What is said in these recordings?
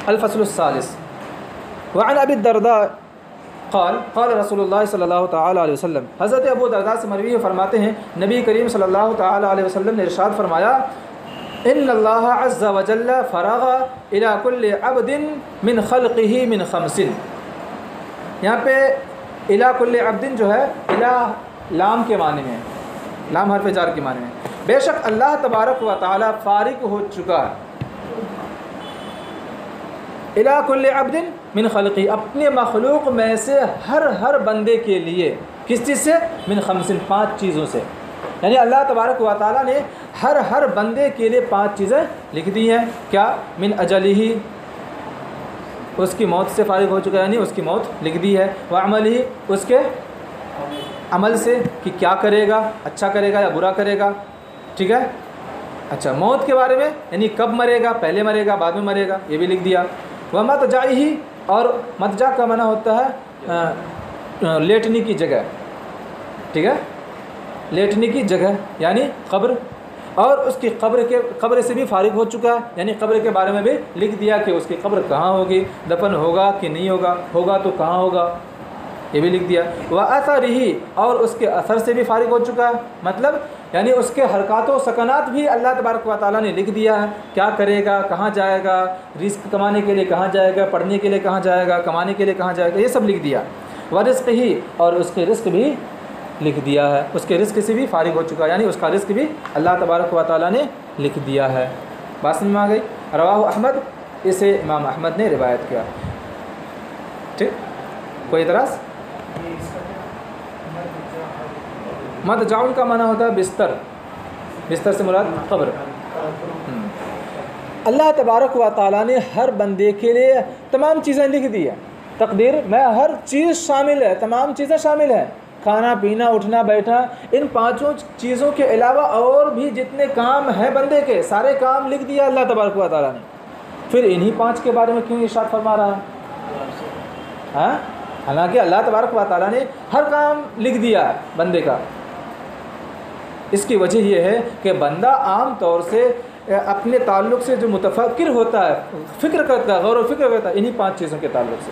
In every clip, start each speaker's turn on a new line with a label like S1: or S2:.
S1: الفصل الثالث وعن ابی الدرداء قال قال رسول اللہ صلی اللہ تعالیٰ علیہ وسلم، حضرت ابو درداء سے مروی فرماتے ہیں نبی کریم صلی اللہ تعالیٰ علیہ وسلم نے ارشاد فرمایا ان اللہ عز وجل فرغ الى كل عبد من خلقه من خمس. یہاں پہ الى كل عبد جو ہے الى لام کے معنی میں، لام حرف جار کے معنی میں، بے شک اللہ تبارک و تعالی فارغ ہو چکا ہے الى كل عبد من خلقی، اپنے مخلوق میں سے ہر بندے کے لیے، کس چیز سے؟ من خمس، 5 چیزوں سے. یعنی اللہ تبارک و تعالیٰ نے ہر بندے کے لیے 5 چیزیں لکھ دی ہیں. کیا؟ من اجلہ، اس کی موت سے فارغ ہو چکا ہے، یعنی اس کی موت لکھ دی ہے. وعملہ، اس کے عمل سے کہ کیا کرے گا، اچھا کرے گا یا برا کرے گا. ٹھیک ہے. اچھا، موت کے بارے میں یعنی کب مرے گا، پہلے مرے گا بعد میں مرے گا، یہ بھی لکھ دیا. ومضجعہ، اور مضجع کا معنی ہوتا ہے لیٹنے کی جگہ. ٹھیک ہے، لیٹنے کی جگہ یعنی قبر، اور اس کی قبر سے بھی فارغ ہو چکا ہے، یعنی قبر کے بارے میں بھی لکھ دیا کہ اس کی قبر کہاں ہوگی، دفن ہوگا کہ نہیں ہوگا، ہوگا تو کہاں ہوگا، یہ بھی لکھ دیا. وَأَثَرِهِ، اور اس کے اثر سے بھی فارغ ہو چکا ہے، مطلب یعنی اس کے حرکات و سکنات بھی اللہ تبارک و تعالیٰ نے لکھ دیا ہے. کیا کرے گا، کہاں جائے گا، رزق کمانے کے لیے کہاں جائے گا، پڑھنے کے لیے کہاں جائے گا، کمانے کے لیے کہاں جائے گا، یہ سب لکھ دیا. وَرِزْقِهِ، اور اس کے رزق بھی لکھ دیا ہے، اس کے رزق سے بھی فارغ ہو چکا ہے، یعنی اس کا رزق بھی اللہ تبارک و تعالیٰ نے لکھ دیا ہے. بات سمجھ میں آ گئی. رواہ احمد، اسے امام احمد نے روایت کیا. ٹھیک، کوئی اعتراض؟ مضجعون کا معنی ہوتا ہے بستر، بستر سے مراد قبر. اللہ تبارک و تعالیٰ نے ہر بندے کے لیے تمام چیزیں لکھ دی ہیں. تقدیر میں ہر چیز شامل ہے، تمام چیزیں شامل ہیں، کھانا پینا اٹھنا بیٹھنا، ان 5 چیزوں کے علاوہ اور بھی جتنے کام ہیں بندے کے، سارے کام لکھ دیا اللہ تبارک و تعالیٰ نے. پھر انہی 5 کے بارے میں کیوں ارشاد فرما رہا ہے؟ ہاں، حالانکہ اللہ تبارک و تعالیٰ نے ہر کام لکھ دیا ہے بندے کا. اس کی وجہ یہ ہے کہ بندہ عام طور سے اپنے تعلق سے جو متفکر ہوتا ہے، فکر کرتا ہے، غور و فکر کرتا ہے انہی 5 چیزوں کے تعلق سے.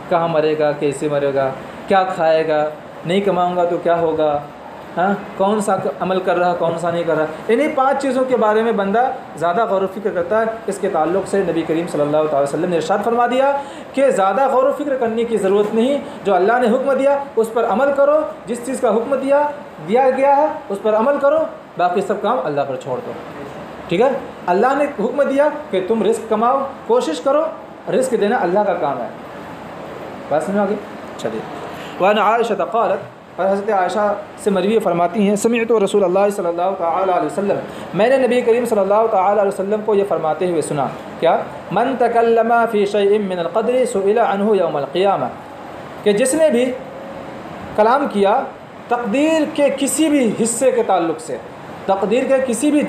S1: کہاں مرے گا، کیسے مرے گا، کیا کھائے گا، نہیں کماؤں گا تو کیا ہوگا، ہاں، کون سا عمل کر رہا کون سا نہیں کر رہا. انہی 5 چیزوں کے بارے میں بندہ زیادہ غور و فکر کرتا ہے. اس کے تعلق سے نبی کریم صلی اللہ تعالی وسلم نے ارشاد فرما دیا کہ زیادہ غور و فکر کرنے کی ضرورت نہیں، جو اللہ نے حکم دیا اس پر عمل کرو، جس چیز کا حکم دیا گیا ہے اس پر عمل کرو، باقی سب کام اللہ پر چھوڑ دو. ٹھیک ہے. اللہ نے حکم دیا کہ تم رزق کماؤ، کوشش کرو، رزق دینا اللہ کا کام ہے. بات سمجھ آ گئی. چلیے. وعن عائشہ قالت، اور حضرت عائشہ سے مروی فرماتی ہیں سمعت رسول اللہ صلی اللہ تعالی علیہ وسلم، میں نے نبی کریم صلی اللہ تعالی علیہ وسلم کو یہ فرماتے ہوئے سنا. کیا؟ من تکلم فی شیء من القدر سئل عنہ یوم القیامہ، کہ جس نے بھی کلام کیا تقدیر کے کسی بھی حصے کے تعلق سے، تقدیر کے کسی بھی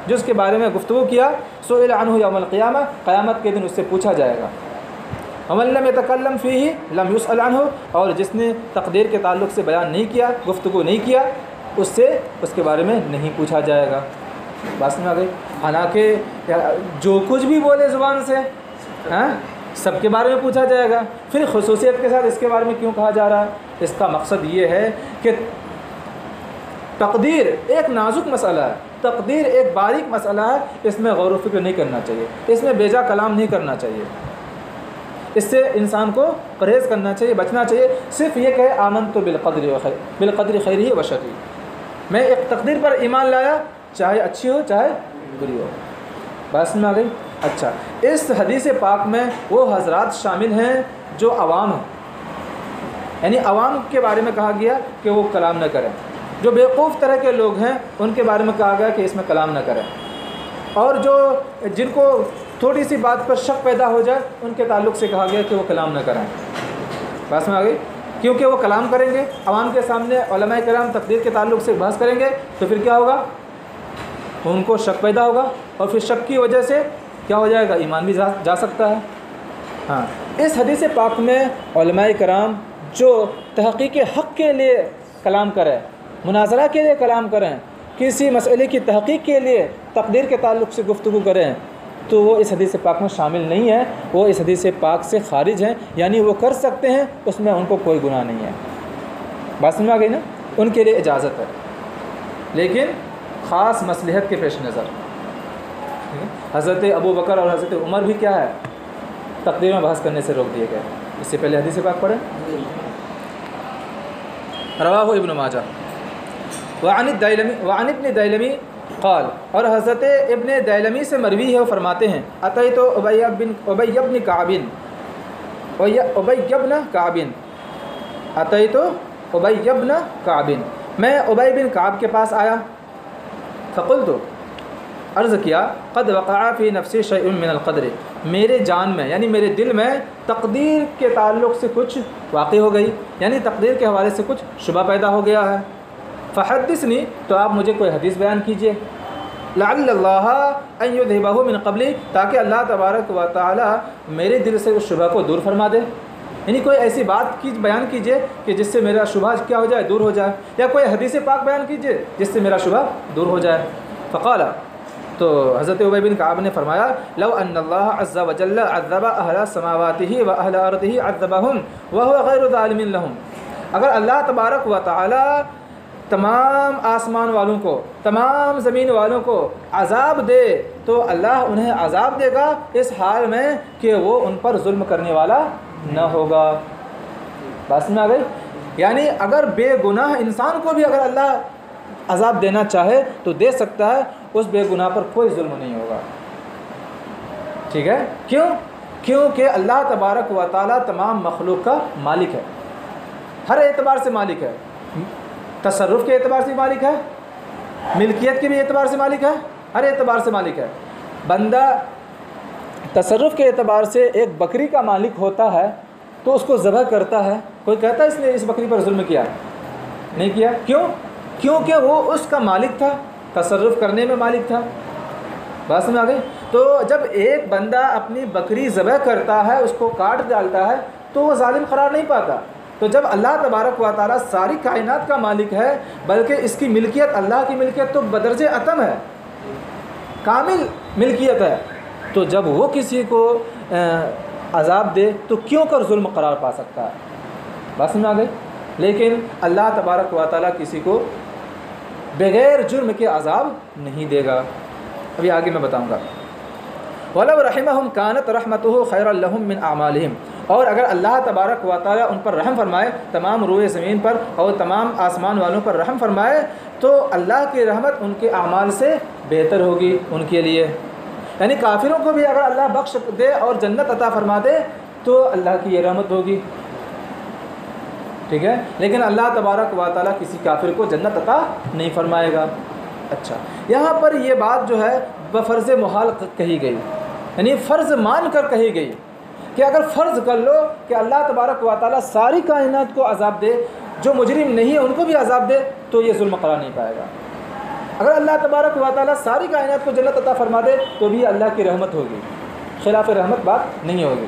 S1: جز کے بارے میں گفتگو کیا، سئل عنہ یوم القیامہ، قیامت کے دن اس سے پوچھا جائے گا. ومن لم يتکلم فیہ لم یسأل عنہ، اور جس نے تقدیر کے تعلق سے بیان نہیں کیا، گفتگو نہیں کیا، اس سے اس کے بارے میں نہیں پوچھا جائے گا. بات میں آ گئی. حالانکہ جو کچھ بھی بولے زبان سے، ہاں، سب کے بارے میں پوچھا جائے گا. پھر خصوصیت کے ساتھ اس کے بارے میں کیوں کہا جا رہا ہے؟ اس کا مقصد یہ ہے کہ تقدیر ایک نازک مسئلہ ہے، تقدیر ایک باریک مسئلہ ہے، اس میں غور و فکر نہیں کرنا چاہیے، اس میں بیجا کلام نہیں کرنا چاہیے، اس سے انسان کو پرہیز کرنا چاہیے، بچنا چاہیے. صرف یہ کہ آمنت بالقدر خیرہ و شرہ، میں ایک تقدیر پر ایمان لایا، چاہے اچھی ہو چاہے بری ہو. بات میں آ گئی. اچھا، اس حدیث پاک میں وہ حضرات شامل ہیں جو عوام ہیں، یعنی عوام کے بارے میں کہا گیا کہ وہ کلام نہ کریں. جو بیوقوف طرح کے لوگ ہیں ان کے بارے میں کہا گیا کہ اس میں کلام نہ کریں، اور جن کو تھوڑی سی بات پر شک پیدا ہو جائے ان کے تعلق سے کہا گیا کہ وہ کلام نہ کریں. بات میں آ گئی. کیونکہ وہ کلام کریں گے عوام کے سامنے، علماء کرام تقدیر کے تعلق سے بحث کریں گے تو پھر کیا ہوگا؟ ان کو شک پیدا ہوگا، اور پھر شک کی وجہ سے کیا ہو جائے گا؟ ایمان بھی جا سکتا ہے. ہاں، اس حدیث پاک میں علماء کرام جو تحقیق حق کے لیے کلام کریں، مناظرہ کے لیے کلام کریں، کسی مسئلے کی تحقیق کے لیے تقدیر کے تعلق سے گفتگو کریں، تو وہ اس حدیث پاک میں شامل نہیں ہے، وہ اس حدیث پاک سے خارج ہیں، یعنی وہ کر سکتے ہیں، اس میں ان کو کوئی گناہ نہیں ہے۔ بات سمجھ آ گئی نا؟ ان کے لیے اجازت ہے، لیکن خاص مصلحت کے پیش نظر۔ حضرت ابو بکر اور حضرت عمر بھی کیا ہے، تقدیر میں بحث کرنے سے روک دیے گئے۔ اس سے پہلے حدیث پاک پڑھیں، رواہ ابن ماجہ وعن ابن دیلمی قال، اور حضرت ابن دیلمی سے مروی ہے، وہ فرماتے ہیں اتیت ابی بن کعب اتیت ابی بن کعب، میں ابی بن کعب کے پاس آیا، فقلت، عرض کیا، قد وقع فی نفسی شیء من القدر، میرے جان میں یعنی میرے دل میں تقدیر کے تعلق سے کچھ واقع ہو گئی، یعنی تقدیر کے حوالے سے کچھ شبہ پیدا ہو گیا ہے، فحدثنی، تو آپ مجھے کوئی حدیث بیان کیجئے، لعل اللہ ان یذہبہ من قبلی، تاکہ اللہ تبارک و تعالی میرے دل سے اس شبہ کو دور فرما دے، یعنی کوئی ایسی بات بیان کیجئے کہ جس سے میرا شبہ کیا ہو جائے، دور ہو جائے، یا کوئی حدیث پاک بیان کیجئے جس سے میرا شبہ دور ہو جائے۔ فقال، تو حضرت ابی بن کعب نے فرمایا، لو ان اللہ عز وجل عذب اہل سماواتہ و اہل ارضہ عذبہم وہو غیر ظالم لہم، اگر اللہ تبارک و تعالی تمام آسمان والوں کو، تمام زمین والوں کو عذاب دے تو اللہ انہیں عذاب دے گا اس حال میں کہ وہ ان پر ظلم کرنے والا نہ ہوگا۔ بات میں آ گئی؟ یعنی اگر بے گناہ انسان کو بھی اگر اللہ عذاب دینا چاہے تو دے سکتا ہے، اس بے گناہ پر کوئی ظلم نہیں ہوگا، ٹھیک ہے؟ کیوں؟ کیونکہ اللہ تبارک و تعالیٰ تمام مخلوق کا مالک ہے، ہر اعتبار سے مالک ہے، تصرف کے اعتبار سے مالک ہے، ملکیت کے بھی اعتبار سے مالک ہے، ہر اعتبار سے مالک ہے۔ بندہ تصرف کے اعتبار سے ایک بکری کا مالک ہوتا ہے تو اس کو ذبح کرتا ہے، کوئی کہتا ہے اس نے اس بکری پر ظلم کیا؟ نہیں کیا۔ کیوں؟ کیونکہ وہ اس کا مالک تھا، تصرف کرنے میں مالک تھا۔ بات سمجھ آ گئی؟ تو جب ایک بندہ اپنی بکری ذبح کرتا ہے، اس کو کاٹ ڈالتا ہے، تو وہ ظالم قرار نہیں پاتا۔ تو جب اللہ تبارک و تعالیٰ ساری کائنات کا مالک ہے، بلکہ اس کی ملکیت، اللہ کی ملکیت تو بدرجہ اتم ہے، کامل ملکیت ہے، تو جب وہ کسی کو عذاب دے تو کیوں کر ظلم قرار پا سکتا ہے؟ بات سمجھ آ گئی؟ لیکن اللہ تبارک و تعالیٰ کسی کو بغیر جرم کے عذاب نہیں دے گا، ابھی آگے میں بتاؤں گا۔ وَلَوْ رَحِمَهُمْ كَانَتْ رَحْمَتُهُ خَيْرًا لَهُمْ مِنْ أَعْمَالِهِمْ، اور اگر اللہ تبارک و تعالیٰ ان پر رحم فرمائے، تمام روئے زمین پر اور تمام آسمان والوں پر رحم فرمائے، تو اللہ کی رحمت ان کے اعمال سے بہتر ہوگی ان کے لیے، یعنی کافروں کو بھی اگر اللہ بخش دے اور جنت عطا فرما دے تو اللہ کی یہ رحمت ہوگی، ٹھیک ہے؟ لیکن اللہ تبارک و تعالیٰ کسی کافر کو جنت عطا نہیں فرمائے گا۔ اچھا، یہاں پر یہ بات جو ہے بفرض محال کہی گئی، یعنی فرض مان کر کہی گئی کہ اگر فرض کر لو کہ اللہ تبارک و تعالیٰ ساری کائنات کو عذاب دے، جو مجرم نہیں ہے ان کو بھی عذاب دے، تو یہ ظلم قرار نہیں پائے گا۔ اگر اللہ تبارک و تعالیٰ ساری کائنات کو جنت عطا فرما دے تو بھی اللہ کی رحمت ہوگی، خلاف رحمت بات نہیں ہوگی،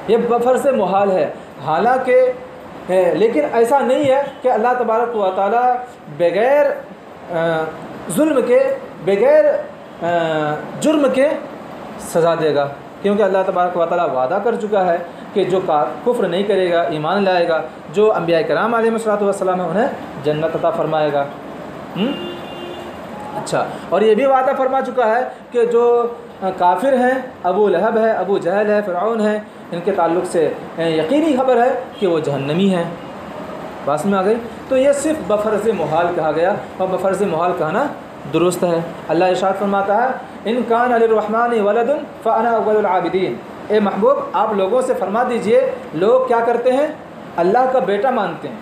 S1: یہ بفرض محال ہے۔ حالانکہ لیکن ایسا نہیں ہے کہ اللہ تبارک و تعالیٰ بغیر ظلم کے، بغیر جرم کے سزا دے گا، کیونکہ اللہ تبارک و تعالیٰ وعدہ کر چکا ہے کہ جو کفر نہیں کرے گا، ایمان لائے گا، جو انبیاء کرام علیہ الصلوۃ والسلام ہیں انہیں جنت عطا فرمائے گا۔ اچھا، اور یہ بھی وعدہ فرما چکا ہے کہ جو کافر ہیں، ابو لہب ہے، ابو جہل ہے، فرعون ہے، ان کے تعلق سے یقینی خبر ہے کہ وہ جہنمی ہیں۔ بات میں آ گئی؟ تو یہ صرف بفرض محال کہا گیا، اور بفرض محال کہنا درست ہے۔ اللہ ارشاد فرماتا ہے، ان کان للرحمن ولد فانا اول العابدین، اے محبوب آپ لوگوں سے فرما دیجئے، لوگ کیا کرتے ہیں؟ اللہ کا بیٹا مانتے ہیں،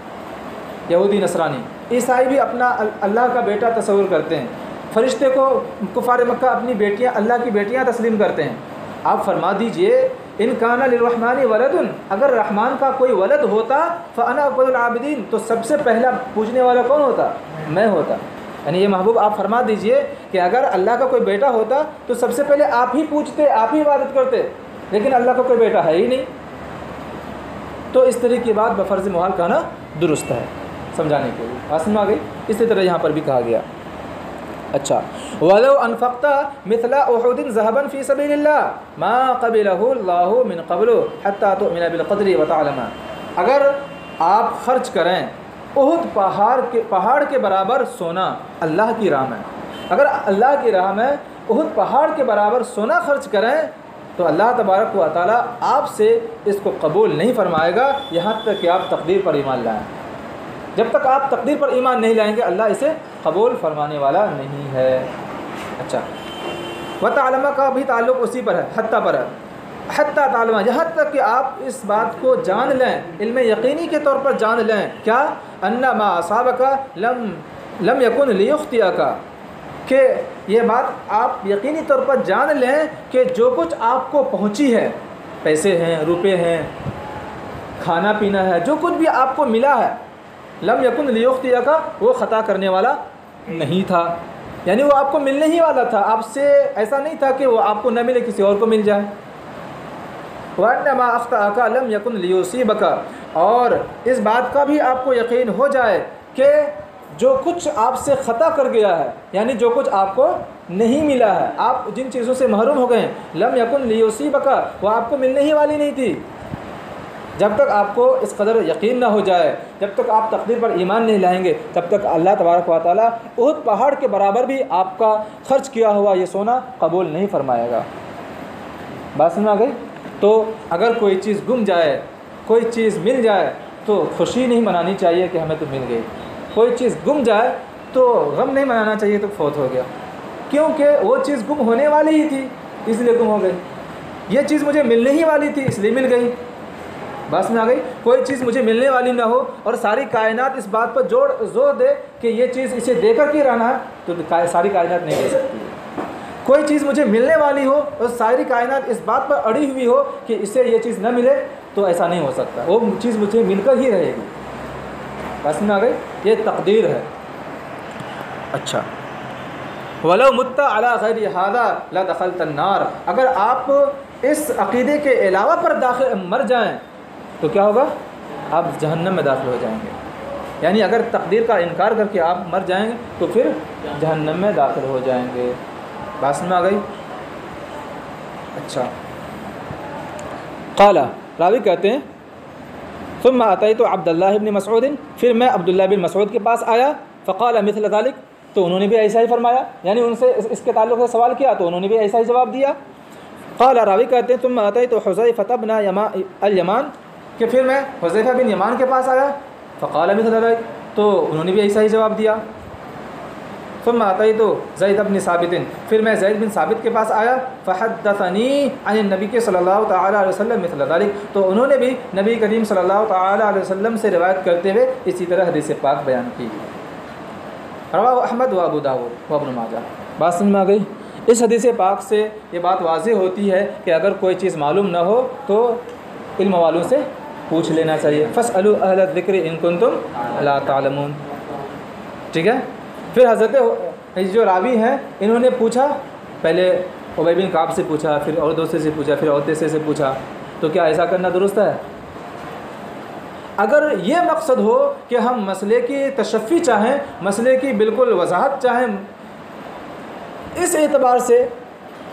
S1: یہودی نصرانی، عیسائی بھی اپنا اللہ کا بیٹا تصور کرتے ہیں، فرشتے کو کفار مکہ اپنی بیٹیاں، اللہ کی بیٹیاں تسلیم کرتے ہیں۔ آپ فرما دیجئے، ان کان للرحمن ولد، اگر رحمان کا کوئی ولد ہوتا، فانا اول العابدین، تو سب سے پہلا پوجنے والا کون ہوتا؟ میں ہوتا۔ یعنی یہ محبوب آپ فرما دیجئے کہ اگر اللہ کا کوئی بیٹا ہوتا تو سب سے پہلے آپ ہی پوجتے، آپ ہی عبادت کرتے، لیکن اللہ کا کوئی بیٹا ہے ہی نہیں، تو اس طرح کی بات بفرض محال کہنا درست ہے، سمجھانے کے لیے۔ آسن آ گئی؟ اسی طرح یہاں پر بھی کہا گیا۔ اچھا، وَلَوْ أَنفَقْتَ مِثْلَ أُحُدٍ ذَهَبًا فِي سَبِيلِ اللَّهِ مَا قَبِلَهُ اللَّهُ مِنْ قَبْلُ حَتَّى تُؤْمِنَ بِالْقَدْرِ وَتَعْلَمَ، اگر آپ خرچ کریں احد پہاڑ کے برابر سونا اللہ کی راہ میں، اگر اللہ کی راہ میں احد پہاڑ کے برابر سونا خرچ کریں تو اللہ تبارک و تعالیٰ آپ سے اس کو قبول نہیں فرمائے گا یہاں تک کہ آپ تقدیر پر ایمان لائیں۔ جب تک آپ تقدیر پر ایمان نہیں لائیں گے اللہ اسے قبول فرمانے والا نہیں ہے۔ اچھا، وَتَعْلَمَ کا بھی تعلق اسی پر ہے، حتیٰ پر ہے، حتیٰ تعلمہ، یہاں تک کہ آپ اس بات کو جان لیں، علم یقینی کے طور پر جان لیں، کیا أَنَّ مَا أَصَابَكَ لَمْ يَكُنْ لِيُخْطِئَكَ، کہ یہ بات آپ یقینی طور پر جان لیں کہ جو کچھ آپ کو پہنچی ہے، پیسے ہیں، روپے ہیں، کھانا پینا ہے، جو کچھ بھی آپ کو ملا ہے، لم یکن لیخطئک، وہ خطا کرنے والا نہیں تھا، یعنی وہ آپ کو ملنے ہی والا تھا، آپ سے ایسا نہیں تھا کہ وہ آپ کو نہ ملے کسی اور کو مل جائے۔ وَأَنَّ مَا أَخْطَأَكَ لَمْ يَكُنْ لِيُصِيبَكَ، اور اس بات کا بھی آپ کو یقین ہو جائے کہ جو کچھ آپ سے خطا کر گیا ہے، یعنی جو کچھ آپ کو نہیں ملا ہے، آپ جن چیزوں سے محروم ہو گئے ہیں، لم یکن لیصیبک، وہ آپ کو ملنے ہی والی نہیں تھی۔ جب تک آپ کو اس قدر یقین نہ ہو جائے، جب تک آپ تقدیر پر ایمان نہیں لائیں گے، تب تک اللہ تبارک و تعالیٰ احد پہاڑ کے برابر بھی آپ کا خرچ کیا ہوا یہ سونا قبول نہیں فرمائے گا۔ بات سمجھ آ گئی؟ تو اگر کوئی چیز گم جائے، کوئی چیز مل جائے تو خوشی نہیں منانی چاہیے کہ ہمیں تو مل گئی، کوئی چیز گم جائے تو غم نہیں منانا چاہیے تو فوت ہو گیا، کیونکہ وہ چیز گم ہونے والی ہی تھی اس لیے گم ہو گئی، یہ چیز مجھے ملنے ہی والی تھی اس لیے مل گئی۔ بس میں آ گئی، کوئی چیز مجھے ملنے والی نہ ہو اور ساری کائنات اس بات پر زور دے کہ یہ چیز اسے دے کر کے رہنا ہے تو ساری کائنات نہیں دے سکتی۔ کوئی چیز مجھے ملنے والی ہو اور ساری کائنات اس بات پر اڑی ہوئی ہو کہ اسے یہ چیز نہ ملے تو ایسا نہیں ہو سکتا، وہ چیز مجھے مل کر ہی رہے گی۔ بس میں آ گئی، یہ تقدیر ہے۔ اچھا، وَلَوْ مُتَّ عَلَىٰ غَيْرِ هَذَا لَدَخَلْتَ النَّارَ، اگر آپ اس عقیدے کے علاوہ پر مر جائیں تو کیا ہوگا؟ آپ جہنم میں داخل ہو جائیں گے، یعنی اگر تقدیر کا انکار کر کے آپ مر جائیں گے تو پھر جہنم میں داخل ہو جائیں گے۔ بات میں آ گئی؟ اچھا، قال، راوی کہتے ہیں ثم اتیت عبد اللہ بن مسعود، پھر میں عبداللہ بن مسعود کے پاس آیا، فقال مثل ذلك، تو انہوں نے بھی ایسا ہی فرمایا، یعنی ان سے اس کے تعلق سے سوال کیا تو انہوں نے بھی ایسا ہی جواب دیا۔ قال، راوی کہتے ہیں ثم اتیت حذیفہ بن الیمان، کہ پھر میں حذیفہ بن یمان کے پاس آیا، فقال مثل ذلك، تو انہوں نے بھی ایسا ہی جواب دیا۔ ثم اتیت زید بن ثابت، پھر میں زید بن ثابت کے پاس آیا، فحدثنی عن النبی صلی اللہ تعالیٰ علیہ وسلم مثل ذلك، تو انہوں نے بھی نبی کریم صلی اللہ تعالیٰ علیہ وسلم سے روایت کرتے ہوئے اسی طرح حدیث پاک بیان کی۔ رواہ احمد و ابو داؤد و ابن ماجہ۔ بات سمجھ میں آ گئی؟ اس حدیث پاک سے یہ بات واضح ہوتی ہے کہ اگر کوئی چیز معلوم نہ ہو تو علم والوں سے پوچھ لینا چاہیے، فاسألوا اہل الذکر ان کنتم لا تعلمون۔ ٹھیک ہے، پھر حضرت جو راوی ہیں انہوں نے پوچھا، پہلے ابی بن کعب سے پوچھا، پھر اور دوسرے سے پوچھا، پھر اور تیسرے سے پوچھا، تو کیا ایسا کرنا درست ہے؟ اگر یہ مقصد ہو کہ ہم مسئلے کی تشفی چاہیں، مسئلے کی بالکل وضاحت چاہیں، اس اعتبار سے،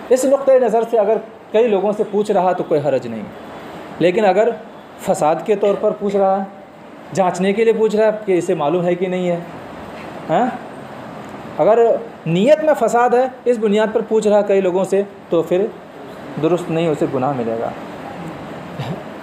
S1: اس نقطۂ نظر سے اگر کئی لوگوں سے پوچھ رہا تو کوئی حرج نہیں، لیکن اگر فساد کے طور پر پوچھ رہا ہے، جانچنے کے لیے پوچھ رہا ہے کہ اسے معلوم ہے کہ نہیں ہے، ہاں، اگر نیت میں فساد ہے اس بنیاد پر پوچھ رہا ہے کئی لوگوں سے تو پھر درست نہیں، اسے گناہ ملے گا۔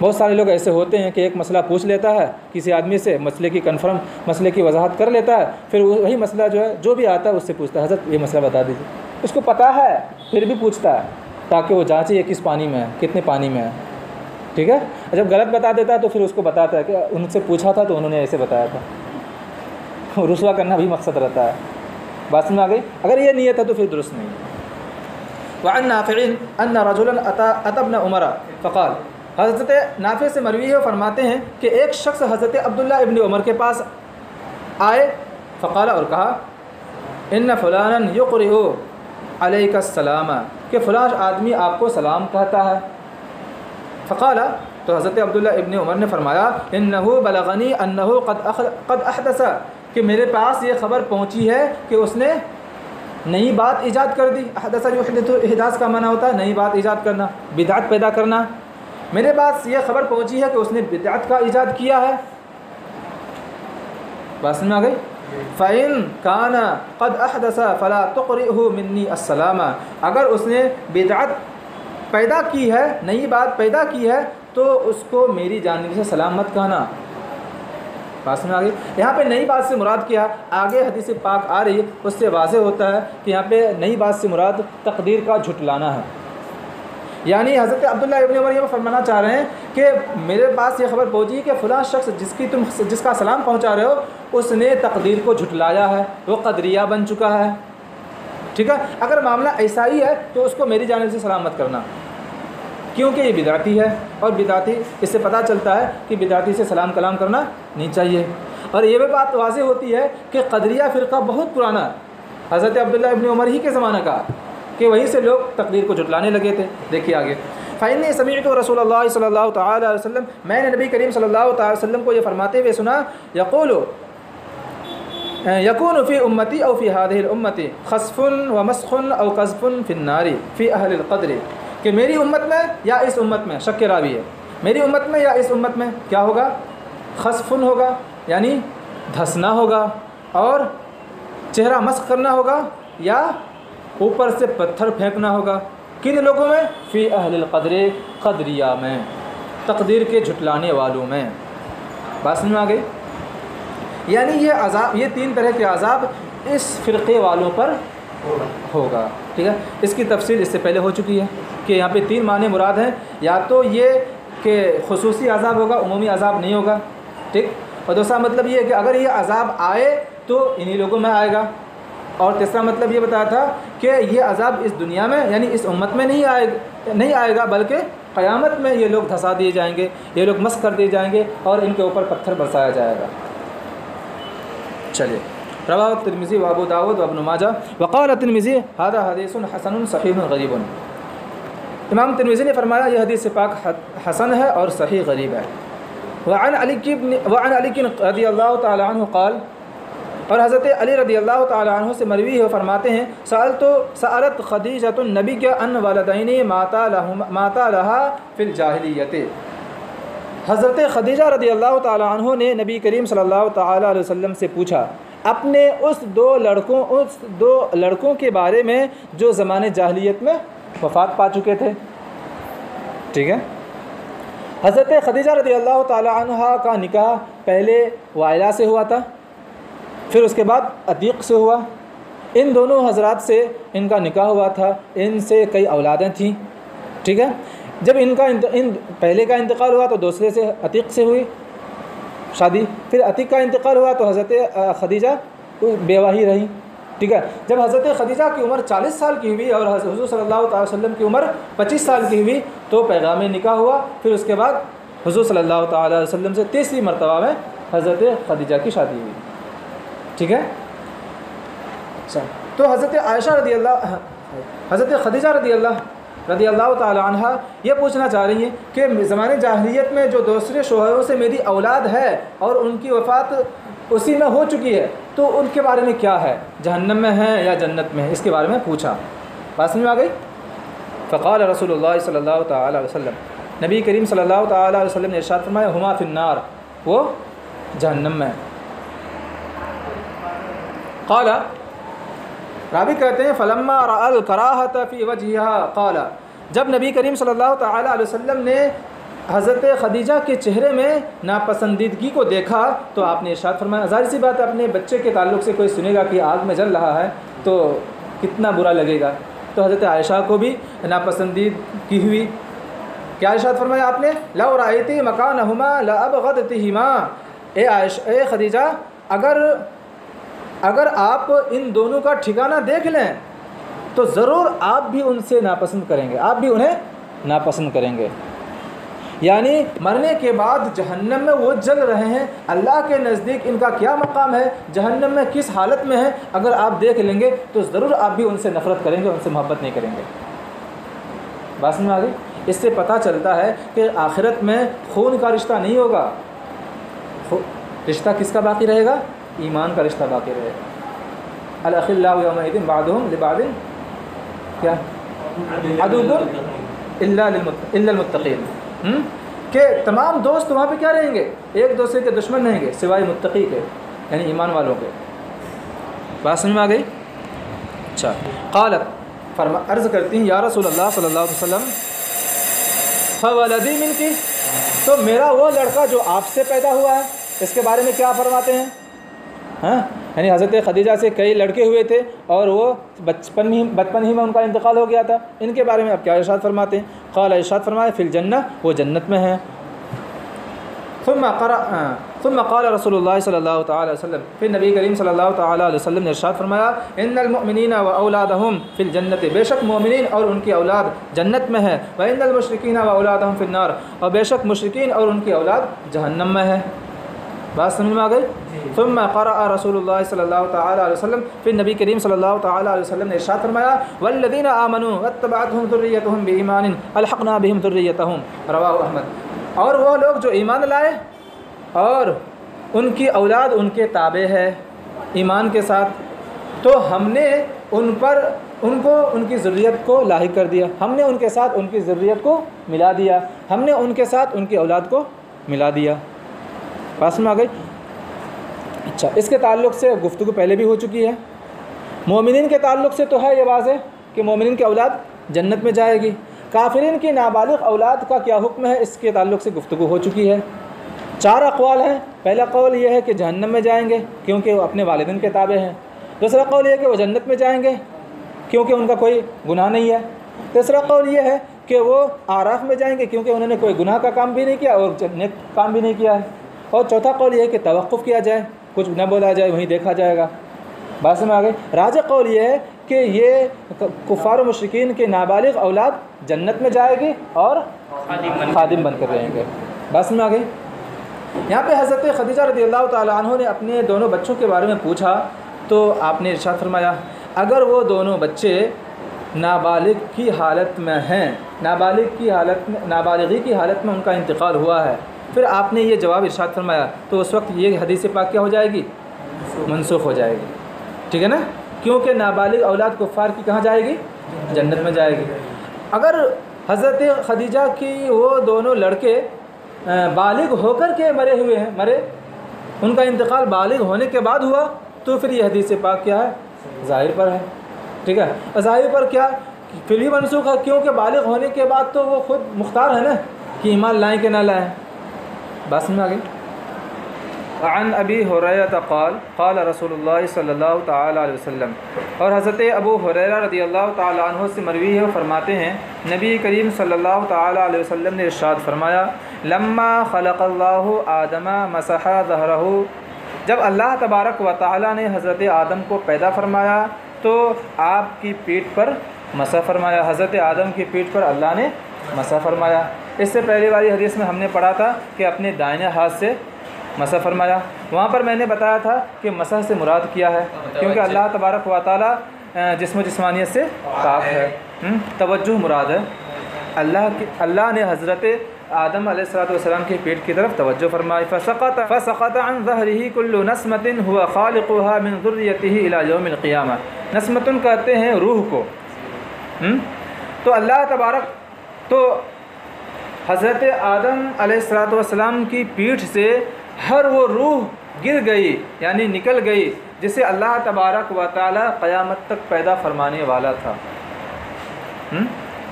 S1: بہت سارے لوگ ایسے ہوتے ہیں کہ ایک مسئلہ پوچھ لیتا ہے کسی آدمی سے، مسئلے کی وضاحت کر لیتا ہے، پھر وہی مسئلہ جو ہے جو بھی آتا ہے اس سے پوچھتا ہے، حضرت یہ مسئلہ بتا دیجیے، اس کو پتہ ہے پھر بھی پوچھتا ہے تاکہ وہ جانچے یہ کس پانی میں ہے، کتنے پانی میں ہے۔ ٹھیک ہے، جب غلط بتا دیتا ہے تو پھر اس کو بتاتا ہے کہ ان سے پوچھا تھا تو انہوں نے ایسے بتایا تھا، رسوا کرنا بھی مقصد رہتا ہے۔ بات سمجھ آ گئی؟ اگر یہ نیت ہے تو پھر درست نہیں۔ وعن نافع ان رجلا اتى ابن عمر فقال، حضرت نافع سے مروی ہے، فرماتے ہیں کہ ایک شخص حضرت عبداللہ ابن عمر کے پاس آئے، فقال، اور کہا، ان فلانا یقرئ علیک السلام، کہ فلاں آدمی آپ کو سلام کہتا ہے۔ فقال، تو حضرت عبداللہ ابن عمر نے فرمایا، انه بلغنی انه قد احدث، کہ میرے پاس یہ خبر پہنچی ہے کہ اس نے نئی بات ایجاد کر دی. احدث یحدث، احداث کا معنی ہوتا ہے نئی بات ایجاد کرنا، بدعت پیدا کرنا. میرے پاس یہ خبر پہنچی ہے کہ اس نے بدعت کا ایجاد کیا ہے. بات سمجھ میں آ گئی؟ فَإِن كَانَ قَدْ أَحْدَثَ فَلَا تُقْرِئْهُ مِنِّي السَّلَامَ، اگر اس نے بدعت پیدا کی ہے، نئی بات پیدا کی ہے، تو اس کو میری جانب سے سلام مت کہنا. بات سمجھ میں آ گئی؟ یہاں پہ نئی بات سے مراد کیا؟ آگے حدیث پاک آ رہی ہے، اس سے واضح ہوتا ہے کہ یہاں پہ نئی بات سے مراد تقدیر کا جھٹلانا ہے. یعنی حضرت عبداللہ ابن عمر یہ فرمانا چاہ رہے ہیں کہ میرے پاس یہ خبر پہنچی کہ فلاں شخص جس کا سلام پہنچا رہے ہو اس نے تقدیر کو جھٹلایا ہے، وہ قدریہ بن چکا ہے. ٹھیک ہے، اگر معاملہ ایسا ہی ہے تو اس کو میری جانب سے سلام مت کرنا، کیونکہ یہ بدعتی ہے، اور بدعتی اس سے پتہ چلتا ہے کہ بدعتی سے سلام کلام کرنا نہیں چاہیے. اور یہ بھی بات واضح ہوتی ہے کہ قدریہ فرقہ بہت پرانا ہے، حضرت عبداللہ ابن عمر ہی کے زمانہ کا، کہ وہیں سے لوگ تقدیر کو جھٹلانے لگے تھے. دیکھیے آگے، فَإِنِّي سَمِعْتُ رسول اللہ صلی اللہ تعالیٰ علیہ وسلم، میں نے نبی کریم صلی اللہ تعالیٰ علیہ وسلم کو یہ فرماتے ہوئے سنا، يَكُونُ فِي أُمَّتِي أَوْ فِي هَذِهِ الْأُمَّةِ خَسْفٌ وَمَسْخٌ أَوْ قَذْفٌ فِي النَّارِ فِي أَهْلِ الْقَدْرِ، کہ میری امت میں یا اس امت میں، شک راوی ہے، میری امت میں یا اس امت میں کیا ہوگا؟ خسفن ہوگا، یعنی دھسنا ہوگا، اور چہرہ مسخ کرنا ہوگا، یا اوپر سے پتھر پھینکنا ہوگا. کن لوگوں میں؟ فی اہل القدر، قدریہ میں، تقدیر کے جھٹلانے والوں میں. بات سمجھ میں آ گئی؟ یعنی یہ عذاب، یہ تین طرح کے عذاب اس فرقے والوں پر ہوگا. ٹھیک ہے، اس کی تفصیل اس سے پہلے ہو چکی ہے کہ یہاں پہ تین معنی مراد ہیں. یا تو یہ کہ خصوصی عذاب ہوگا، عمومی عذاب نہیں ہوگا. ٹھیک، اور دوسرا مطلب یہ ہے کہ اگر یہ عذاب آئے تو انہی لوگوں میں آئے گا. اور تیسرا مطلب یہ بتایا تھا کہ یہ عذاب اس دنیا میں یعنی اس امت میں نہیں آئے گا، بلکہ قیامت میں یہ لوگ دھسا دیے جائیں گے، یہ لوگ مسخ کر دیے جائیں گے، اور ان کے اوپر پتھر برسایا جائے گا. چلیے، رواہ الترمذی و ابو داود و ابن ماجہ وقال الترمذی هذا حدیث حسن صحیح غریب. امام ترمذی نے فرمایا یہ حدیث پاک حسن ہے اور صحیح غریب ہے. وعن علی رضی اللہ تعالی عنہ قال، اور حضرت علی رضی اللہ تعالیٰ عنہ سے مروی ہے، فرماتے ہیں سألت خدیجۃ النبی کے ان والدین ماتا لہا فی الجاہلیت. حضرت خدیجہ رضی اللہ تعالیٰ عنہ نے نبی کریم صلی اللہ تعالیٰ علیہ وسلم سے پوچھا اپنے اس دو لڑکوں کے بارے میں جو زمانے جاہلیت میں وفات پا چکے تھے. ٹھیک ہے، حضرت خدیجہ رضی اللہ تعالیٰ عنہ کا نکاح پہلے وائلہ سے ہوا تھا، پھر اس کے بعد عتیق سے ہوا. ان دونوں حضرات سے ان کا نکاح ہوا تھا، ان سے کئی اولادیں تھیں. ٹھیک ہے، جب ان پہلے کا انتقال ہوا تو دوسرے سے عتیق سے ہوئی شادی، پھر عتیق کا انتقال ہوا تو حضرت خدیجہ بیوہ ہی رہیں. ٹھیک ہے، جب حضرت خدیجہ کی عمر 40 سال کی ہوئی اور حضور صلی اللہ تعالی وسلم کی عمر 25 سال کی ہوئی تو پیغام نکاح ہوا. پھر اس کے بعد حضور صلی اللہ تعالی وسلم سے تیسری مرتبہ میں حضرت خدیجہ کی شادی ہوئی. ٹھیک ہے، تو حضرت خدیجہ رضی اللہ تعالی عنہ یہ پوچھنا چاہ رہی ہیں کہ زمانے جاہلیت میں جو دوسرے شوہروں سے میری اولاد ہے اور ان کی وفات اسی میں ہو چکی ہے تو ان کے بارے میں کیا ہے، جہنم میں ہیں یا جنت میں ہیں، اس کے بارے میں پوچھا. بات سمجھ میں آ گئی؟ فقال رسول اللہ صلی اللہ تعالی علیہ وسلم، نبی کریم صلی اللہ تعالی علیہ وسلم نے ارشاد فرمایا ہما فی النار، وہ جہنم میں. قال، راوی کہتے ہیں فلما رأى الكراهة في وجهها قال، جب نبی کریم صلی اللہ تعالی علیہ وسلم نے حضرت خدیجہ کے چہرے میں ناپسندیدگی کو دیکھا تو آپ نے ارشاد فرمایا، ظاہر سی بات ہے اپنے بچے کے تعلق سے کوئی سنے گا کہ آگ میں جل رہا ہے تو کتنا برا لگے گا. تو حضرت عائشہ کو بھی ناپسندیدگی ہوئی. کیا ارشاد فرمایا آپ نے؟ لو رأیتی مکانہما لأبغضتہما، اے خدیجہ اگر آپ ان دونوں کا ٹھکانہ دیکھ لیں تو ضرور آپ بھی ان سے ناپسند کریں گے، آپ بھی انہیں ناپسند کریں گے. یعنی مرنے کے بعد جہنم میں وہ جل رہے ہیں، اللہ کے نزدیک ان کا کیا مقام ہے، جہنم میں کس حالت میں ہے، اگر آپ دیکھ لیں گے تو ضرور آپ بھی ان سے نفرت کریں گے، ان سے محبت نہیں کریں گے. بات سمجھ میں آ گئی؟ اس سے پتہ چلتا ہے کہ آخرت میں خون کا رشتہ نہیں ہوگا، رشتہ کس کا باقی رہے گا؟ ایمان کا رشتہ باقی رہے گا. الاخلاء یومئذ بعضهم لبعض کیا عدو الا المتقین، کہ تمام دوست وہاں پہ کیا رہیں گے؟ ایک دوسرے کے دشمن رہیں گے سوائے متقی کے، یعنی ایمان والوں کے۔ بات سمجھ میں آ گئی؟ اچھا، قالت عرض کرتی ہیں یا رسول اللہ صلی اللہ علیہ وسلم فولدی منکی، تو میرا وہ لڑکا جو آپ سے پیدا ہوا ہے اس کے بارے میں کیا فرماتے ہیں؟ ہاں، یعنی حضرت خدیجہ سے کئی لڑکے ہوئے تھے اور وہ بچپن ہی میں ان کا انتقال ہو گیا تھا، ان کے بارے میں اب کیا ارشاد فرماتے ہیں؟ قال ارشاد فرمایا فی الجنہ، وہ جنت میں ہیں۔ ثم قال رسول اللہ صلی اللہ تعالی علیہ وسلم، پھر نبی کریم صلی اللہ تعالی علیہ وسلم نے ارشاد فرمایا ان المؤمنین واولادہم فی الجنہ، بے شک مومنین اور ان کی اولاد جنت میں ہے، وان المشرکین واولادہم فی النار، اور بے شک مشرکین اور ان کی اولاد جہنم میں ہے۔ بات سمجھ میں آ گئی؟ ثم قرأ رسول اللہ صلی اللہ تعالی علیہ وسلم، پھر نبی کریم صلی اللہ تعالی علیہ وسلم نے ارشاد فرمایا والذین آمنوا واتبعتهم ذریتهم بایمان الحقنا بهم ذریتهم، رواہ احمد، اور وہ لوگ جو ایمان لائے اور ان کی اولاد ان کے تابع ہے ایمان کے ساتھ، تو ہم نے ان کی ذریت کو لاحق کر دیا، ہم نے ان کے ساتھ ان کی ذریت کو ملا دیا، ہم نے ان کے ساتھ ان کی اولاد کو ملا دیا۔ پاس میں آ گئی؟ اچھا، اس کے تعلق سے گفتگو پہلے بھی ہو چکی ہے۔ مومنین کے تعلق سے تو ہے یہ واضح کہ مومنین کی اولاد جنت میں جائے گی۔ کافرین کی نابالغ اولاد کا کیا حکم ہے، اس کے تعلق سے گفتگو ہو چکی ہے۔ 4 اقوال ہیں۔ پہلا قول یہ ہے کہ جہنم میں جائیں گے کیونکہ وہ اپنے والدین کے تابع ہیں۔ دوسرا قول یہ ہے کہ وہ جنت میں جائیں گے کیونکہ ان کا کوئی گناہ نہیں ہے۔ تیسرا قول یہ ہے کہ وہ اعراف میں جائیں گے کیونکہ انہوں نے کوئی گناہ کا کام بھی نہیں کیا اور نیک کام بھی نہیں کیا ہے۔ اور چوتھا قول یہ ہے کہ توقف کیا جائے، کچھ نہ بولا جائے، وہیں دیکھا جائے گا۔ بات میں آ گئی؟ راجح قول یہ ہے کہ یہ کفار و مشرکین کے نابالغ اولاد جنت میں جائے گی اور خادم بن کر رہیں گے۔ بات میں آ گئی؟ یہاں پہ حضرت خدیجہ رضی اللہ تعالیٰ عنہ نے اپنے دونوں بچوں کے بارے میں پوچھا تو آپ نے ارشاد فرمایا اگر وہ دونوں بچے نابالغ کی حالت میں ہیں، نابالغی کی حالت میں ان کا انتقال ہوا ہے، پھر آپ نے یہ جواب ارشاد فرمایا تو اس وقت یہ حدیث پاک کیا ہو جائے گی؟ منسوخ ہو جائے گی، ٹھیک ہے نا؟ کیونکہ نابالغ اولاد کفار کی کہاں جائے گی؟ جنت میں جائے گی۔ اگر حضرت خدیجہ کی وہ دونوں لڑکے بالغ ہو کر کے مرے، ان کا انتقال بالغ ہونے کے بعد ہوا، تو پھر یہ حدیث پاک کیا ہے؟ ظاہر پر ہے، ٹھیک ہے؟ ظاہر پر کیا پھر بھی منسوخ ہے کیونکہ بالغ ہونے کے بعد تو وہ خود مختار ہے نا کہ ایمان لائیں کہ نہ لائیں۔ بات سمجھ میں آ گئی؟ عن ابی ہریرہ قال قال رسول اللہ صلی اللہ تعالی علیہ وسلم، اور حضرت ابو ہریرہ رضی اللہ تعالی عنہ سے مروی ہے، فرماتے ہیں نبی کریم صلی اللہ تعالی علیہ وسلم نے ارشاد فرمایا لما خلق اللہ آدم مسح ظہرہ، جب اللہ تبارک و تعالی نے حضرت آدم کو پیدا فرمایا تو آپ کی پیٹھ پر مسح فرمایا، حضرت آدم کی پیٹھ پر اللہ نے مسح فرمایا۔ اس سے پہلے والی حدیث میں ہم نے پڑھا تھا کہ اپنے دائیں ہاتھ سے مسح فرمایا، وہاں پر میں نے بتایا تھا کہ مسح سے مراد کیا ہے کیونکہ اللہ تبارک و تعالی جسم و جسمانیت سے پاک ہے، توجہ مراد ہے۔ اللہ نے حضرت آدم علیہ السلام کی پیٹھ کی طرف توجہ فرمائی، فسقط عن ظہرہ کل نسمۃ هو خالقها من ذریتہ الی یوم القیامہ، نسمۃ کہتے ہیں روح کو۔ تو اللہ تبارک تو حضرت آدم علیہ السلام کی پیٹھ سے ہر وہ روح گر گئی یعنی نکل گئی جسے اللہ تبارک و تعالی قیامت تک پیدا فرمانے والا تھا۔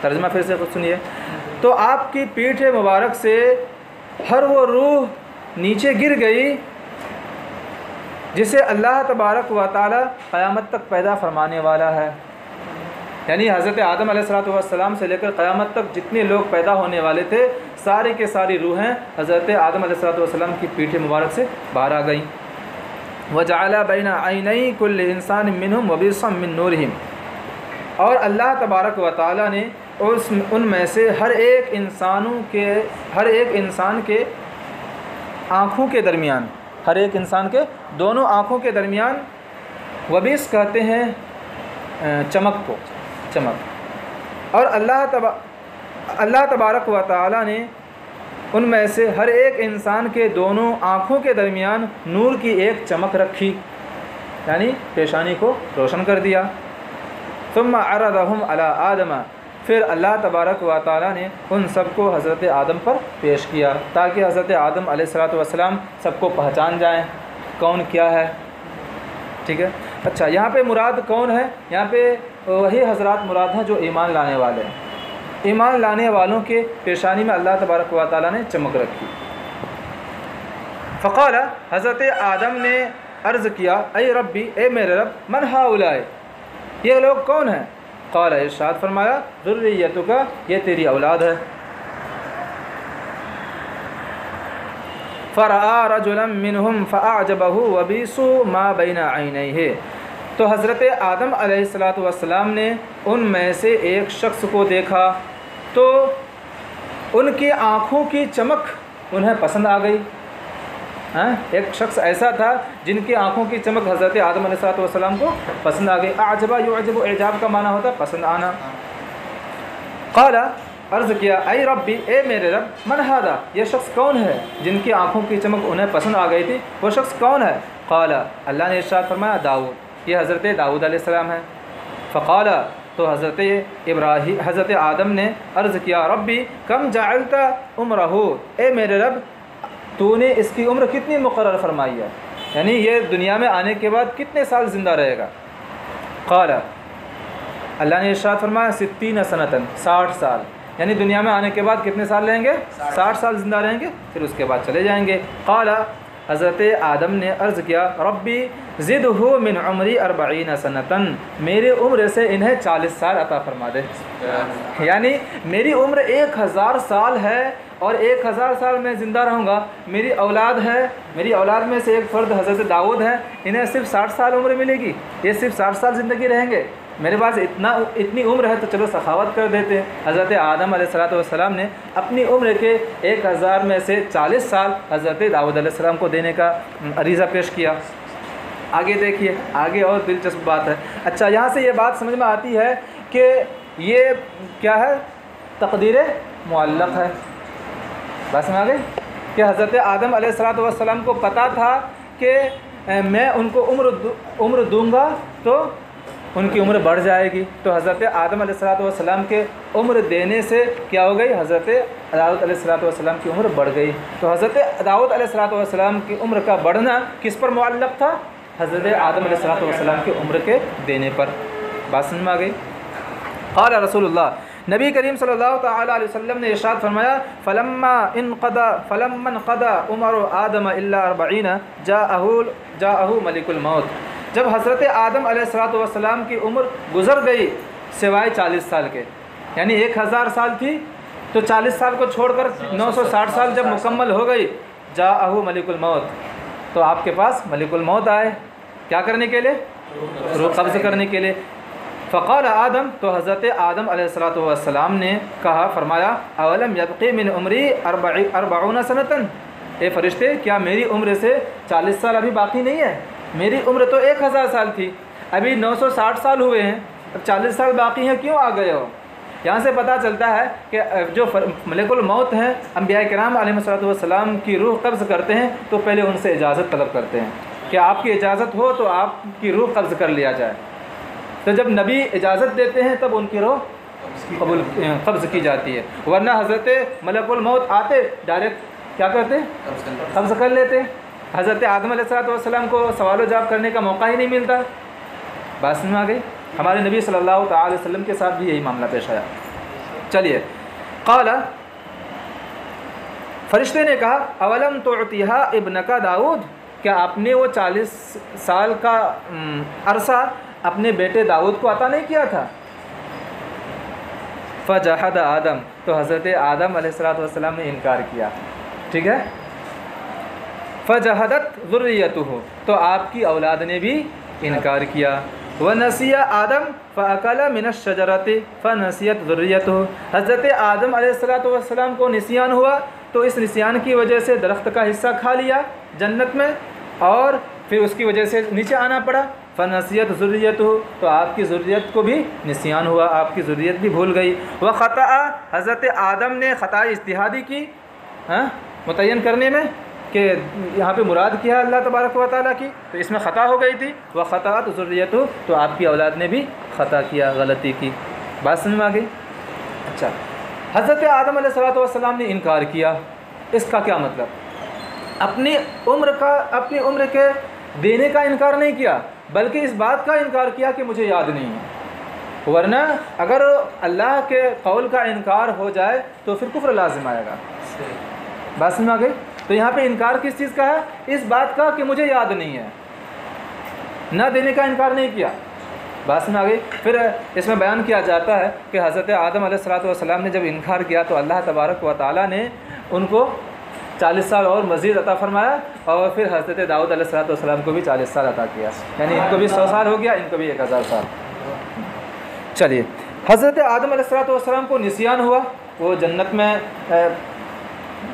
S1: ترجمہ پھر سے خود سنیے، تو آپ کی پیٹھ مبارک سے ہر وہ روح نیچے گر گئی جسے اللہ تبارک و تعالی قیامت تک پیدا فرمانے والا ہے، یعنی حضرت آدم علیہ السلام سے لے کر قیامت تک جتنے لوگ پیدا ہونے والے تھے سارے کے ساری روحیں حضرت آدم علیہ السلام کی پیٹھ مبارک سے باہر آ گئیں۔ وجعل بین عینی کل انسان منہم وبصا من نورہم، اور اللہ تبارک و تعالی نے ان میں سے ہر ایک انسان کے آنکھوں کے درمیان، ہر ایک انسان کے دونوں آنکھوں کے درمیان، وبیس کہتے ہیں چمک کو، چمک، اور اللہ تبارک و تعالی نے ان میں سے ہر ایک انسان کے دونوں آنکھوں کے درمیان نور کی ایک چمک رکھی، یعنی پیشانی کو روشن کر دیا۔ ثم عرضهم علی آدم، پھر اللہ تبارک و تعالیٰ نے ان سب کو حضرت آدم پر پیش کیا تاکہ حضرت آدم علیہ الصلوۃ والسلام سب کو پہچان جائیں کون کیا ہے، ٹھیک ہے۔ اچھا، یہاں پہ مراد کون ہے؟ یہاں پہ وہی حضرات مراد ہیں جو ایمان لانے والے ہیں۔ ایمان لانے والوں کے پیشانی میں اللہ تبارک و تعالیٰ نے چمک رکھی۔ فقال، حضرت آدم نے عرض کیا، اے ربی، اے میرے رب، من ہؤلاء، یہ لوگ کون ہیں؟ قال، ارشاد فرمایا، ذریتک، یہ تیری اولاد ہے۔ فرآ رجلا منهم فاعجبه وبیس ما بین عینیہ، تو حضرت آدم علیہ السلام نے ان میں سے ایک شخص کو دیکھا تو ان کی آنکھوں کی چمک انہیں پسند آ گئی۔ ایک شخص ایسا تھا جن کی آنکھوں کی چمک حضرت آدم علیہ السلام کو پسند آ گئی۔ اعجبا یعجب، اعجاب کا معنی ہوتا ہے پسند آنا۔ قال، عرض کیا، اے ربی، اے میرے رب، من ھذا، یہ شخص کون ہے جن کی آنکھوں کی چمک انہیں پسند آ گئی تھی، وہ شخص کون ہے؟ قال، اللہ نے ارشاد فرمایا، داؤد، یہ حضرت داؤد علیہ السلام ہے۔ فقال، تو حضرت آدم نے عرض کیا، ربی کم جعلت عمرہ، اے میرے رب، تو نے اس کی عمر کتنی مقرر فرمائی ہے، یعنی یہ دنیا میں آنے کے بعد کتنے سال زندہ رہے گا؟ قال، اللہ نے ارشاد فرمایا، 60 سنتاً، 60 سال، یعنی دنیا میں آنے کے بعد کتنے سال رہیں گے؟ 60 سال زندہ رہیں گے، پھر اس کے بعد چلے جائیں گے۔ قال، حضرت آدم نے عرض کیا، ربی زدہ من عمری 40 سنتاً، میری عمر سے انہیں 40 سال عطا فرما دے، یعنی میری عمر 1000 سال ہے اور 1000 سال میں زندہ رہوں گا۔ میری اولاد ہے، میری اولاد میں سے ایک فرد حضرت داؤد ہے، انہیں صرف 60 سال عمر ملے گی، یہ صرف 60 سال زندگی رہیں گے۔ میرے پاس اتنی عمر ہے تو چلو سخاوت کر دیتے ہیں۔ حضرت آدم علیہ السلام نے اپنی عمر کے 1000 میں سے 40 سال حضرت داؤد علیہ السلام کو دینے کا عریضہ پیش کیا۔ آگے دیکھیے، آگے اور دلچسپ بات ہے۔ اچھا، یہاں سے یہ بات سمجھ میں آتی ہے کہ یہ کیا ہے؟ تقدیر معلق ہے۔ بات سمجھ آ گئی کہ حضرت آدم علیہ السلام کو پتہ تھا کہ میں ان کو عمر دوں گا تو ان کی عمر بڑھ جائے گی، تو حضرت آدم علیہ السلام کے عمر دینے سے کیا ہو گئی؟ حضرت داؤد علیہ السلام کی عمر بڑھ گئی۔ تو حضرت داؤد علیہ السلام کی عمر کا بڑھنا کس پر معلق تھا؟ حضرت آدم علیہ السلام کی عمر کے دینے پر۔ بات سمجھ میں آ گئی؟ قال رسول اللہ، نبی کریم صلی اللہ تعالیٰ علیہ وسلم نے ارشاد فرمایا، فلما انقضى عمر آدم الا 40 جاءه ملک الموت، جب حضرت آدم علیہ السلام کی عمر گزر گئی سوائے 40 سال کے، یعنی 1000 سال تھی تو 40 سال کو چھوڑ کر 960 سال جب مکمل ہو گئی، جاءه ملک الموت، تو آپ کے پاس ملک الموت آئے، کیا کرنے کے لیے؟ روح قبض کرنے کے لیے۔ فقال آدم، تو حضرت آدم علیہ السلام نے کہا، فرمایا، اولم یبقی من عمری 40 سنتاً، اے فرشتے، کیا میری عمر سے 40 سال ابھی باقی نہیں ہے؟ میری عمر تو 1000 سال تھی، ابھی 960 سال ہوئے ہیں، اب 40 سال باقی ہیں، کیوں آ گئے ہو؟ یہاں سے پتہ چلتا ہے کہ جو ملک الموت ہیں، انبیاء کرام علیہ السلام کی روح قبض کرتے ہیں تو پہلے ان سے اجازت طلب کرتے ہیں کہ آپ کی اجازت ہو تو آپ کی روح قبض کر لیا جائے، تو جب نبی اجازت دیتے ہیں تب ان کی روح قبض کی جاتی ہے، ورنہ حضرت ملک الموت آتے ڈائریکٹ کیا کرتے؟ قبض کر لیتے۔ حضرت آدم علیہ السلام کو سوال و جواب کرنے کا موقع ہی نہیں ملتا۔ بات سمجھ میں آ گئی؟ ہمارے نبی صلی اللہ تعالی علیہ وسلم کے ساتھ بھی یہی معاملہ پیش آیا۔ چلیے، قال، فرشتے نے کہا، اولم تعطیھا ابنک داؤد، کیا آپ نے وہ 40 سال کا عرصہ اپنے بیٹے داؤد کو عطا نہیں کیا تھا؟ فجحد آدم، تو حضرت آدم علیہ السلام نے انکار کیا، ٹھیک ہے۔ فجحدت ذریتہ، تو آپ کی اولاد نے بھی انکار کیا۔ ونسی آدم فاکل من الشجرۃ فنسیت ذریتہ، حضرت آدم علیہ السلام کو نسیان ہوا تو اس نسیان کی وجہ سے درخت کا حصہ کھا لیا جنت میں، اور پھر اس کی وجہ سے نیچے آنا پڑا۔ فنسیت ذریتہ، تو آپ کی ذریت کو بھی نسیان ہوا، آپ کی ذریت بھی بھول گئی۔ وخطأ، حضرت آدم نے خطا اجتہادی کی متعین کرنے میں، کہ یہاں پہ مراد کیا ہے اللہ تبارک و تعالیٰ کی، تو اس میں خطا ہو گئی تھی، وہ خطأت ذریتہ، تو آپ کی اولاد نے بھی خطا کیا، غلطی کی. بات سمجھ میں آ گئی؟ اچھا، حضرت آدم علیہ السلام نے انکار کیا، اس کا کیا مطلب؟ اپنی عمر کے دینے کا انکار نہیں کیا، بلکہ اس بات کا انکار کیا کہ مجھے یاد نہیں ہے. ورنہ اگر اللہ کے قول کا انکار ہو جائے تو پھر کفر لازم آئے گا. بات سمجھ میں آ گئی؟ تو یہاں پہ انکار کس چیز کا ہے؟ اس بات کا کہ مجھے یاد نہیں ہے، نہ دینے کا انکار نہیں کیا. بات سمجھ آ گئی؟ پھر اس میں بیان کیا جاتا ہے کہ حضرت آدم علیہ السلام نے جب انکار کیا تو اللہ تبارک و تعالیٰ نے ان کو 40 سال اور مزید عطا فرمایا، اور پھر حضرت داؤد علیہ السلام کو بھی 40 سال عطا کیا، یعنی ان کو بھی 100 سال ہو گیا، ان کو بھی 1000 سال. چلیے، حضرت آدم علیہ السلام کو نسیان ہوا، وہ جنت میں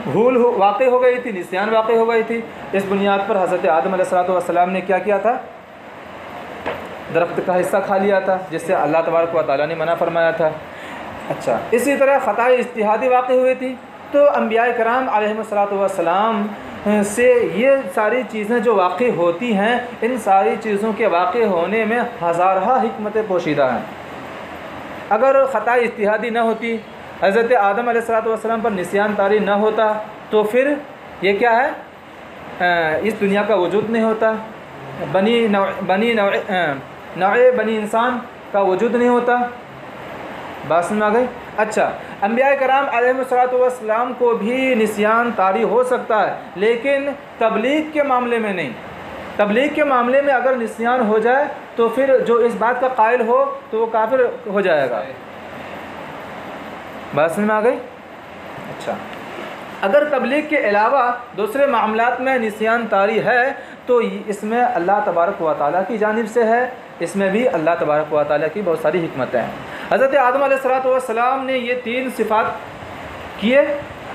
S1: بھول واقع ہو گئی تھی، نسیان واقع ہو گئی تھی. اس بنیاد پر حضرت آدم علیہ السلام نے کیا کیا تھا؟ درخت کا حصہ کھا لیا تھا، جس سے اللہ تبارک و تعالیٰ نے منع فرمایا تھا. اچھا، اسی طرح خطائے اجتہادی واقع ہوئی تھی، تو انبیاء کرام علیہم السلام سے یہ ساری چیزیں جو واقع ہوتی ہیں، ان ساری چیزوں کے واقع ہونے میں ہزارہ حکمتیں پوشیدہ ہیں. اگر خطائے اجتہادی نہ ہوتی، حضرت آدم علیہ السلام پر نسیان طاری نہ ہوتا، تو پھر یہ کیا ہے؟ اس دنیا کا وجود نہیں ہوتا، نوع بنی انسان کا وجود نہیں ہوتا. بات سمجھ آ گئی؟ اچھا، انبیاء کرام علیہم السلام کو بھی نسیان طاری ہو سکتا ہے، لیکن تبلیغ کے معاملے میں نہیں. تبلیغ کے معاملے میں اگر نسیان ہو جائے تو پھر جو اس بات کا قائل ہو تو وہ کافر ہو جائے گا. بات سمجھ میں آ گئی؟ اچھا، اگر تبلیغ کے علاوہ دوسرے معاملات میں نسیان طاری ہے تو اس میں اللہ تبارک و تعالیٰ کی جانب سے ہے، اس میں بھی اللہ تبارک و تعالیٰ کی بہت ساری حکمتیں ہیں. حضرت آدم علیہ السلام نے یہ 3 صفات کیے،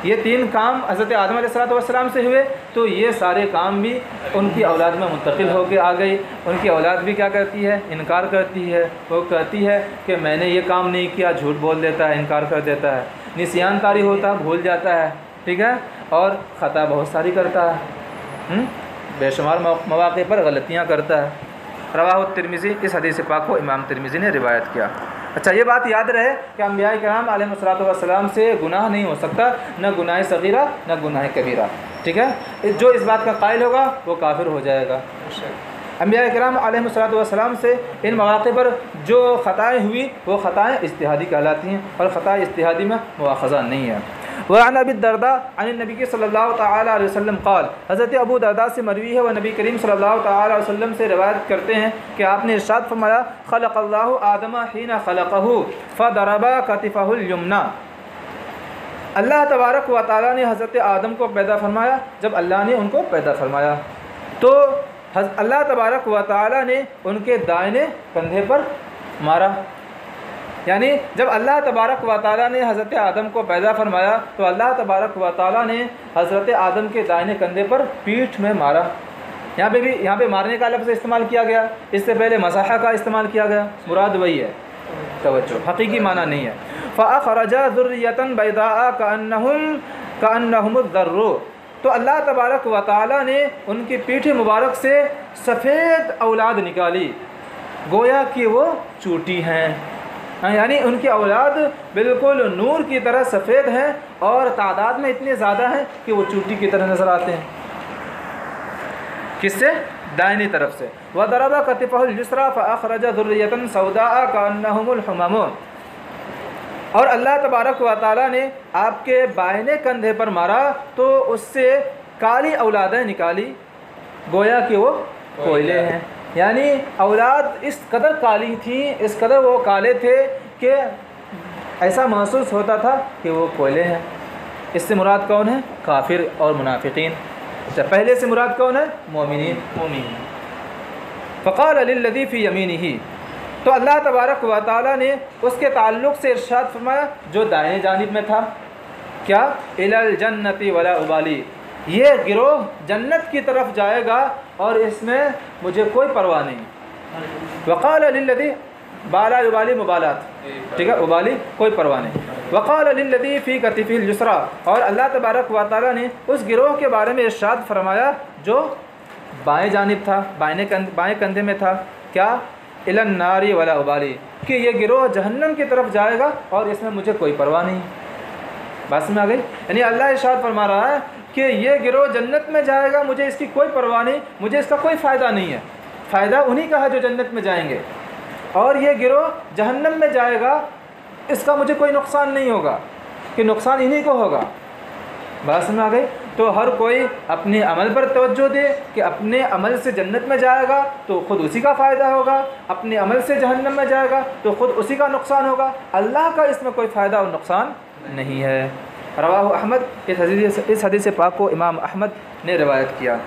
S1: یہ 3 کام حضرت آدم علیہ السلام سے ہوئے، تو یہ سارے کام بھی ان کی اولاد میں منتقل ہو کے آ گئی. ان کی اولاد بھی کیا کرتی ہے؟ انکار کرتی ہے. وہ کہتی ہے کہ میں نے یہ کام نہیں کیا، جھوٹ بول دیتا ہے، انکار کر دیتا ہے، نسیان طاری ہوتا، بھول جاتا ہے، ٹھیک ہے، اور خطا بہت ساری کرتا ہے، بے شمار مواقع پر غلطیاں کرتا ہے. رواہ الترمذی، اس حدیث پاک کو امام ترمذی نے روایت کیا. اچھا، یہ بات یاد رہے کہ انبیاء کرام علیہ السلام سے گناہ نہیں ہو سکتا، نہ گناہ صغیرہ نہ گناہ کبیرہ، ٹھیک ہے. جو اس بات کا قائل ہوگا وہ کافر ہو جائے گا. انبیاء کرام علیہ السلام سے ان مواقع پر جو خطائیں ہوئی وہ خطائیں اجتہادی کہلاتی ہیں، اور خطائیں اجتہادی میں مواخذہ نہیں ہے. وعن ابی الدرداء عن النبی صلی اللہ تعالی علیہ وسلم قال، حضرت ابو درداء سے مروی ہے، وہ نبی کریم صلی اللہ تعالی علیہ وسلم سے روایت کرتے ہیں کہ آپ نے ارشاد فرمایا، خلق اللہ آدم حین خلقہ فضرب کتفہ الیمنی. اللہ تبارک و تعالی نے حضرت آدم کو پیدا فرمایا. جب اللہ نے ان کو پیدا فرمایا تو اللہ تبارک و تعالی نے ان کے دائنے کندھے پر مارا. یعنی جب اللہ تبارک و تعالیٰ نے حضرت آدم کو پیدا فرمایا تو اللہ تبارک و تعالیٰ نے حضرت آدم کے دائنے کندھے پر پیٹھ میں مارا. یہاں پہ مارنے کا لفظ استعمال کیا گیا، اس سے پہلے مساحہ کا استعمال کیا گیا، مراد وہی ہے، توجہ، حقیقی معنی نہیں ہے. فَأَخْرَجَ ذُرِّيَّةً بَيْضَاءَ كَأَنَّهُمُ الذَّرُّ، تو اللہ تبارک و تعالیٰ نے ان کی پیٹھ مبارک سے سفید اولاد نکالی، گویا کہ وہ چوٹی ہیں. یعنی ان کی اولاد بالکل نور کی طرح سفید ہیں، اور تعداد میں اتنے زیادہ ہیں کہ وہ چوٹی کی طرح نظر آتے ہیں. کس سے؟ دائنی طرف سے. وَضَرَبَ كَتِفَهُ الْيُسْرَى فَأَخْرَجَ ذُرِّيَّةً سَوْدَاءَ كَأَنَّهُمُ الْحُمَمُ، اور اللہ تبارک و تعالیٰ نے آپ کے بائنے کندھے پر مارا تو اس سے کالی اولادیں نکالی، گویا کہ وہ کوئلے ہیں. یعنی اولاد اس قدر کالی تھیں، اس قدر وہ کالے تھے کہ ایسا محسوس ہوتا تھا کہ وہ کوئلے ہیں. اس سے مراد کون ہے؟ کافر اور منافقین. اچھا، پہلے سے مراد کون ہے؟ مومنین. فقال للذی فی یمینہ، تو اللہ تبارک و تعالیٰ نے اس کے تعلق سے ارشاد فرمایا جو دائیں جانب میں تھا، کیا؟ الی الجنۃ ولا ابالی، یہ گروہ جنت کی طرف جائے گا اور اس میں مجھے کوئی پرواہ نہیں. وقال للذی بالا ابالی مبالات، ٹھیک ہے، ابالی کوئی پرواہ نہیں. وقال للذی فی کتفہ اليسریٰ، اور اللہ تبارک و تعالیٰ نے اس گروہ کے بارے میں ارشاد فرمایا جو بائیں جانب تھا، بائیں کندھے میں تھا، کیا الی النار ولا ابالی، کہ یہ گروہ جہنم کی طرف جائے گا اور اس میں مجھے کوئی پرواہ نہیں۔ بات میں آ گئی؟ یعنی اللہ ارشاد فرما رہا ہے کہ یہ گروہ جنت میں جائے گا، مجھے اس کی کوئی پرواہ نہیں، مجھے اس کا کوئی فائدہ نہیں ہے، فائدہ انہی کا ہے جو جنت میں جائیں گے، اور یہ گروہ جہنم میں جائے گا، اس کا مجھے کوئی نقصان نہیں ہوگا، کہ نقصان انہی کو ہوگا۔ بات سمجھ آ گئی؟ تو ہر کوئی اپنے عمل پر توجہ دے کہ اپنے عمل سے جنت میں جائے گا تو خود اسی کا فائدہ ہوگا، اپنے عمل سے جہنم میں جائے گا تو خود اسی کا نقصان ہوگا، اللہ کا اس میں کوئی فائدہ اور نقصان نہیں ہے۔ رواہ احمد، اس حدیث پاک کو امام احمد نے روایت کیا۔